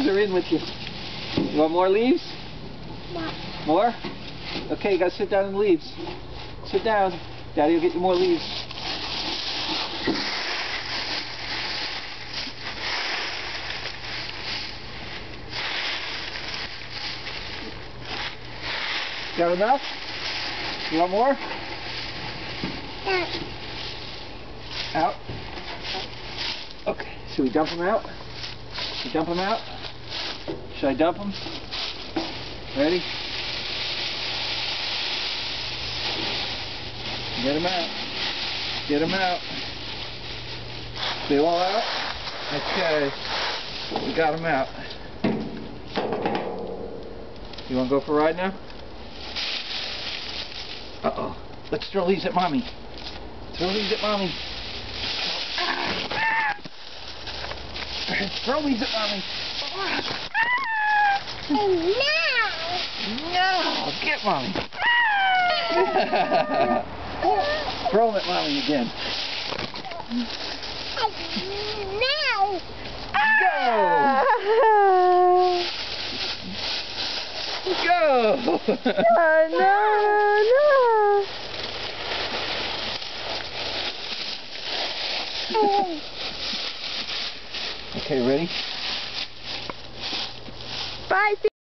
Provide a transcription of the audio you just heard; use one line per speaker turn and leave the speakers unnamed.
are in with you. You want more leaves?
No.
More? Okay, you gotta sit down in the leaves. Sit down. Daddy will get you more leaves. Got enough? You want more?
No.
Out. Okay, should we dump them out? Should we dump them out? Should I dump them? Ready? Get them out. Get them out. They all out? Okay. We got them out. You want to go for a ride now? Uh-oh. Let's throw these at Mommy. Throw these at Mommy. Throw these at Mommy. No! Get Mommy. Throw them at Mommy again.
No!
Go! Go!
No!
Okay, ready?
Bye,